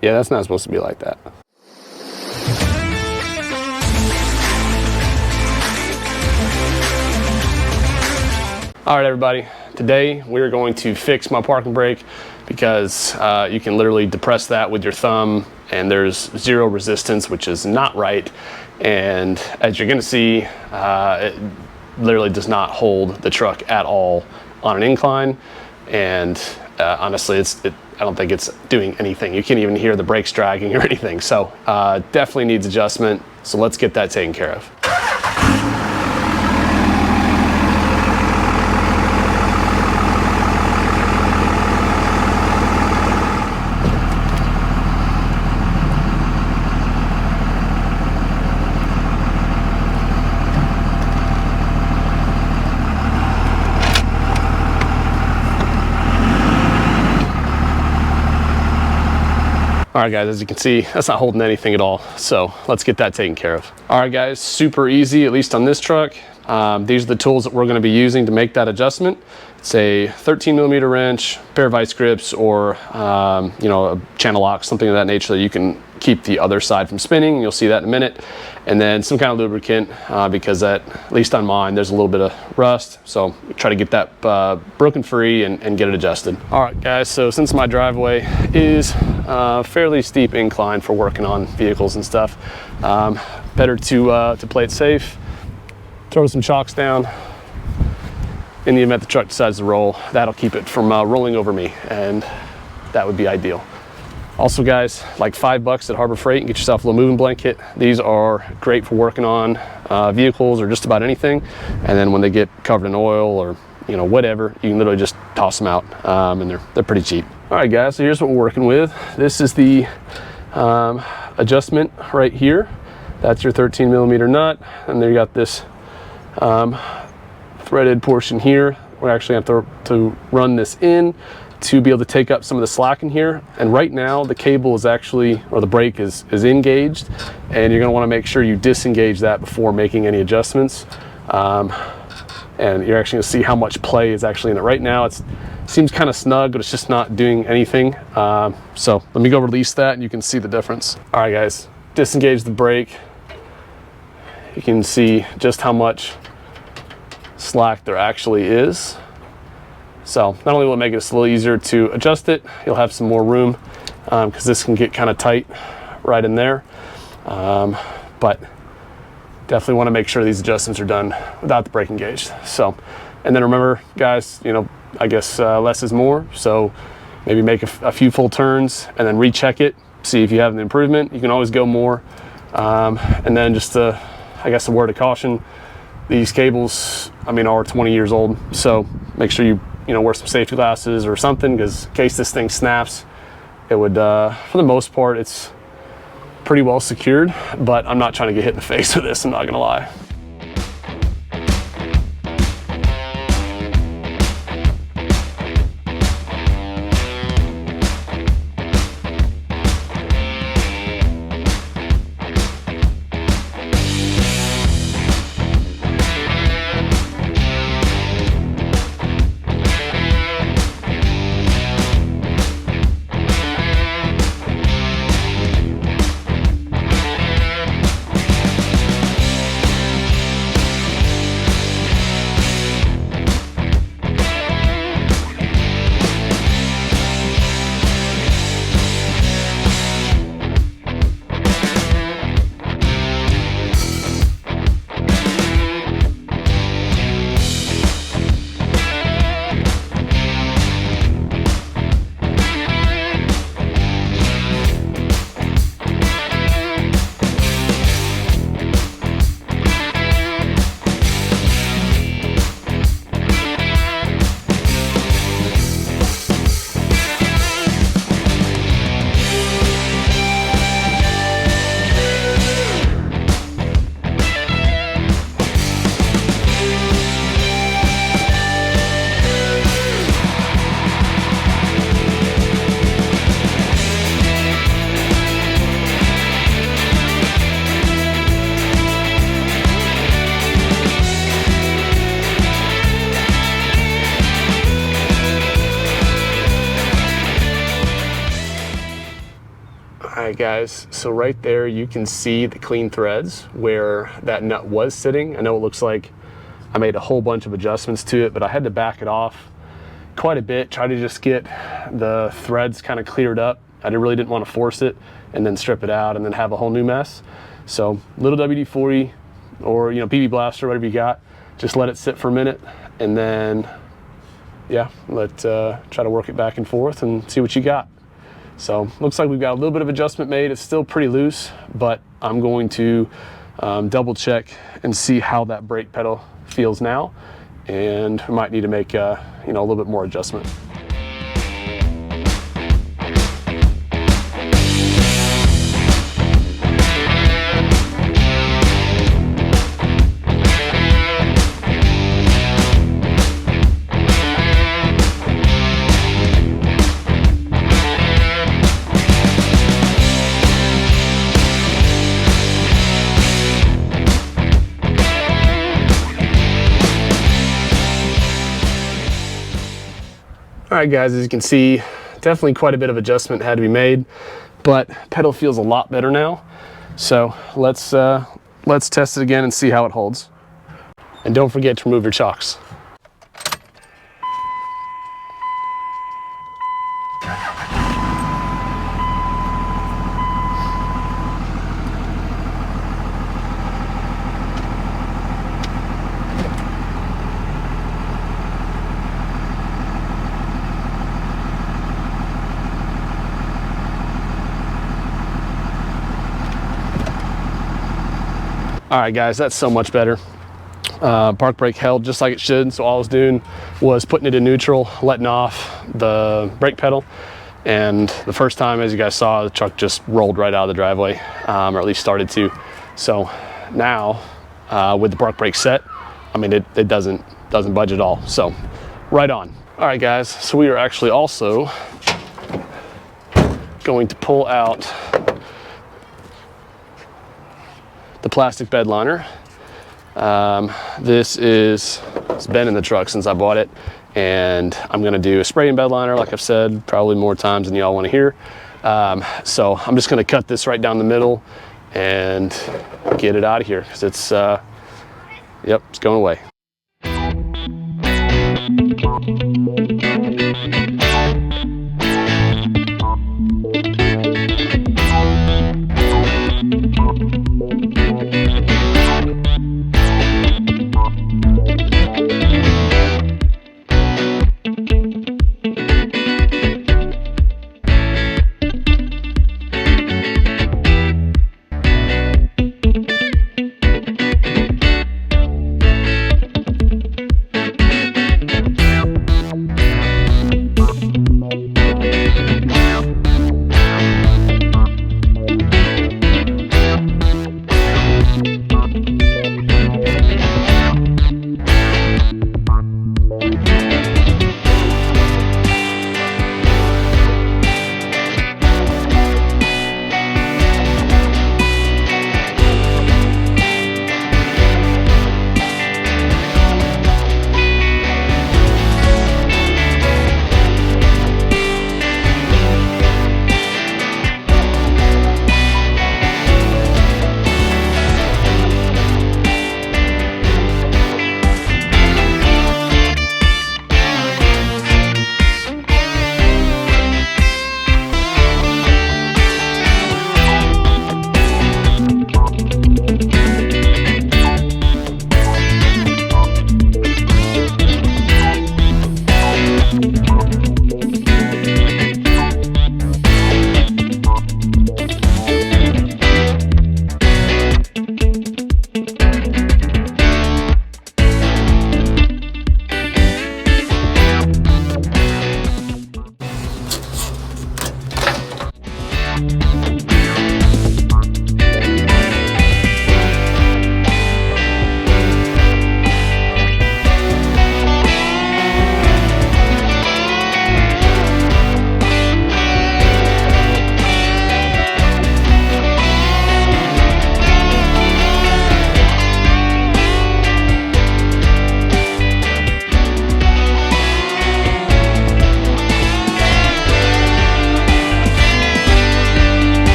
Yeah, that's not supposed to be like that. All right, everybody. Today we're going to fix my parking brake because you can literally depress that with your thumb and there's zero resistance, which is not right. And as you're gonna see, it literally does not hold the truck at all on an incline. And honestly, I don't think it's doing anything. You can't even hear the brakes dragging or anything. So definitely needs adjustment. So let's get that taken care of. All right, guys, as you can see, that's not holding anything at all. So let's get that taken care of. All right, guys, super easy, at least on this truck. These are the tools that we're gonna be using to make that adjustment. It's a 13mm wrench, pair of vice grips, or you know, a channel lock, something of that nature, so you can keep the other side from spinning. You'll see that in a minute. And then some kind of lubricant, because at least on mine, there's a little bit of rust. So try to get that broken free and get it adjusted. All right, guys, so since my driveway is fairly steep incline for working on vehicles and stuff, better to play it safe. Throw some chocks down. In the event the truck decides to roll, that'll keep it from rolling over me, and that would be ideal. Also, guys, like $5 at Harbor Freight and get yourself a little moving blanket. These are great for working on vehicles or just about anything. And then when they get covered in oil or whatever, you can literally just toss them out, and they're pretty cheap. All right, guys, so here's what we're working with. This is the adjustment right here. That's your 13mm nut, and then you got this threaded portion here. We're actually have to run this in to be able to take up some of the slack in here. And right now the cable is actually, or the brake is engaged, and you're going to want to make sure you disengage that before making any adjustments. And you're actually going to see how much play is actually in it. Right now it seems kind of snug, but it's just not doing anything. So let me go release that and you can see the difference. All right, guys, disengage the brake. You can see just how much slack there actually is. So not only will it make it a little easier to adjust it, you'll have some more room, because this can get kind of tight right in there. But definitely want to make sure these adjustments are done without the brake engaged. So, and then remember, guys, I guess less is more. So maybe make a few full turns and then recheck it, see if you have an improvement. You can always go more. And then just I guess a word of caution, these cables, are 20 years old. So make sure you wear some safety glasses or something, because in case this thing snaps, it would, for the most part, it's pretty well secured, but I'm not trying to get hit in the face with this, I'm not gonna lie. right, guys, so right there you can see the clean threads where that nut was sitting. I know it looks like I made a whole bunch of adjustments to it, but I had to back it off quite a bit, try to just get the threads kind of cleared up. I really didn't want to force it and then strip it out and then have a whole new mess. So little WD-40 or PB Blaster, whatever you got, just let it sit for a minute, and then yeah, try to work it back and forth and see what you got. So looks like we've got a little bit of adjustment made. It's still pretty loose, but I'm going to double check and see how that brake pedal feels now, and we might need to make a little bit more adjustment. All right, guys, as you can see, definitely quite a bit of adjustment had to be made, but pedal feels a lot better now. So let's test it again and see how it holds. And don't forget to remove your chocks. All right, guys, that's so much better. Park brake held just like it should. So all I was doing was putting it in neutral, letting off the brake pedal. And the first time, as you guys saw, the truck just rolled right out of the driveway, or at least started to. So now with the park brake set, I mean, it doesn't budge at all. So right on. All right, guys, so we are actually also going to pull out the plastic bed liner. It's been in the truck since I bought it, and I'm gonna do a spray and bed liner, like I've said, probably more times than y'all wanna hear. So I'm just gonna cut this right down the middle and get it out of here, because it's going away.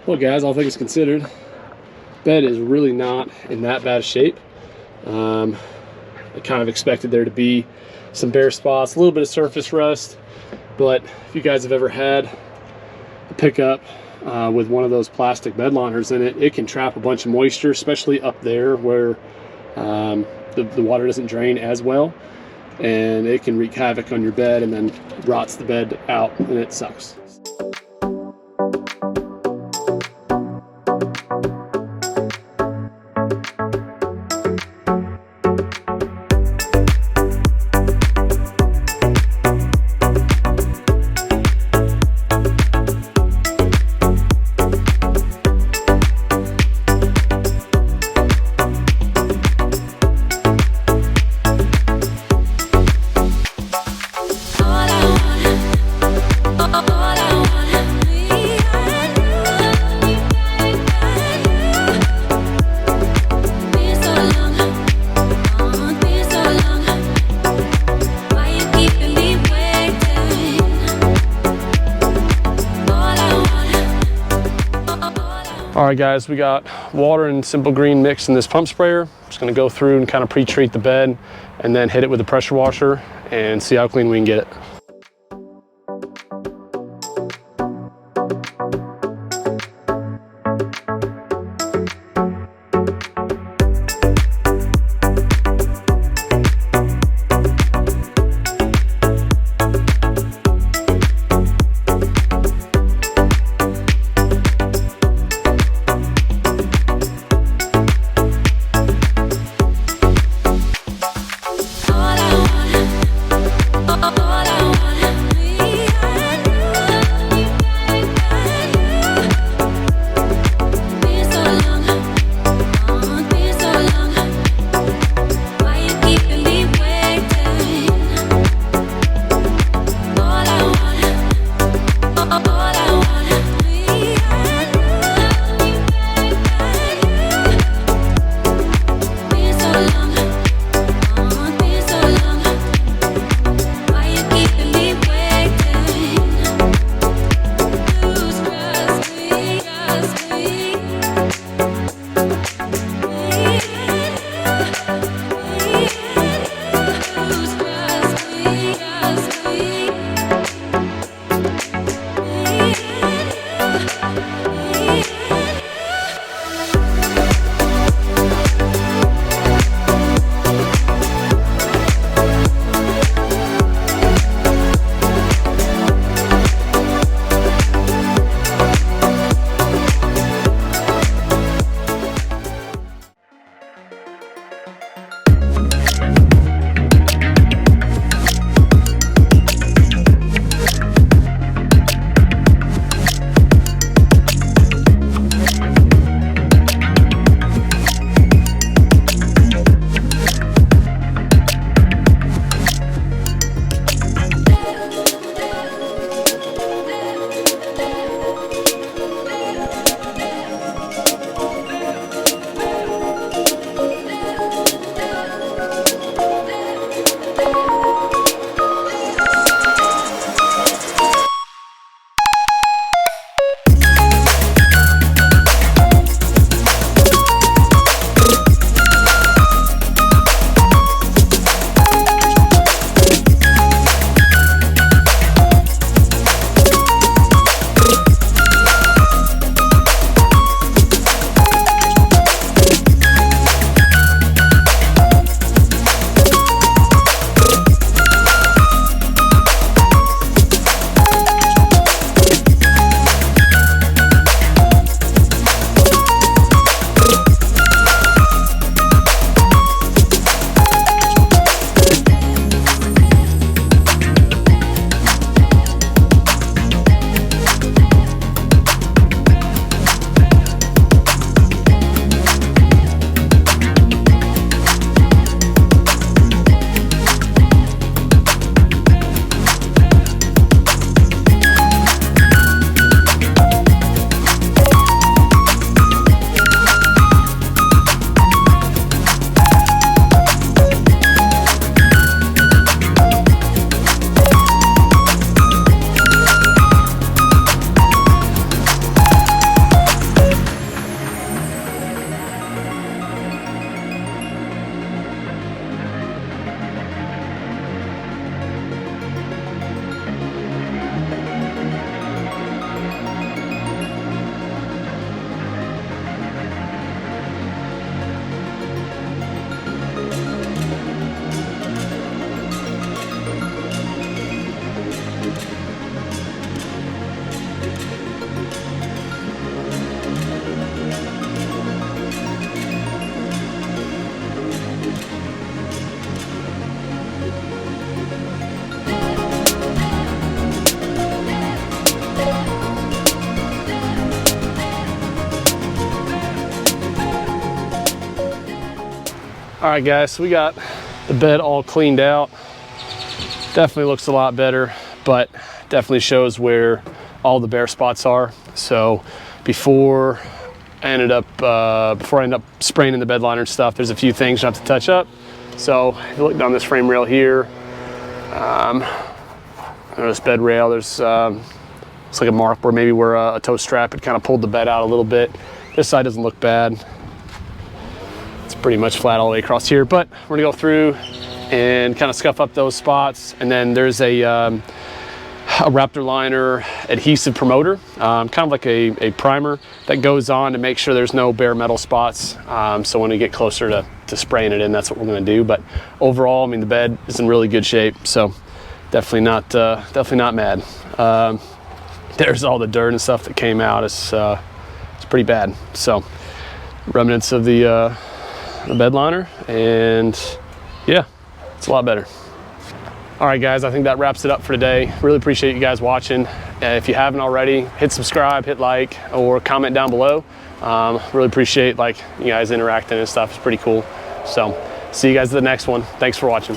Well guys, all things considered, bed is really not in that bad a shape. I kind of expected there to be some bare spots, a little bit of surface rust, but if you guys have ever had a pickup with one of those plastic bed liners in it, it can trap a bunch of moisture, especially up there where the water doesn't drain as well, and it can wreak havoc on your bed and then rots the bed out, and it sucks. All right guys, we got water and Simple Green mixed in this pump sprayer. Just gonna go through and kind of pre-treat the bed and then hit it with a pressure washer and see how clean we can get it. All I want All right guys, so we got the bed all cleaned out. Definitely looks a lot better, but definitely shows where all the bare spots are. So before I ended up spraying in the bed liner and stuff, there's a few things you have to touch up. So if you look down this frame rail here, this bed rail, there's it's like a mark where maybe where a tow strap had kind of pulled the bed out a little bit. This side doesn't look bad. It's pretty much flat all the way across here, but we're gonna go through and kind of scuff up those spots. And then there's a Raptor liner adhesive promoter, kind of like a primer that goes on to make sure there's no bare metal spots. So when we get closer to spraying it in, that's what we're gonna do. But overall, I mean, the bed is in really good shape, so definitely not mad. There's all the dirt and stuff that came out. It's pretty bad. So remnants of the bed liner, and yeah, it's a lot better. All right guys, I think that wraps it up for today. Really appreciate you guys watching. If you haven't already, hit subscribe, hit like, or comment down below. Really appreciate like you guys interacting and stuff. It's pretty cool. So see you guys at the next one. Thanks for watching.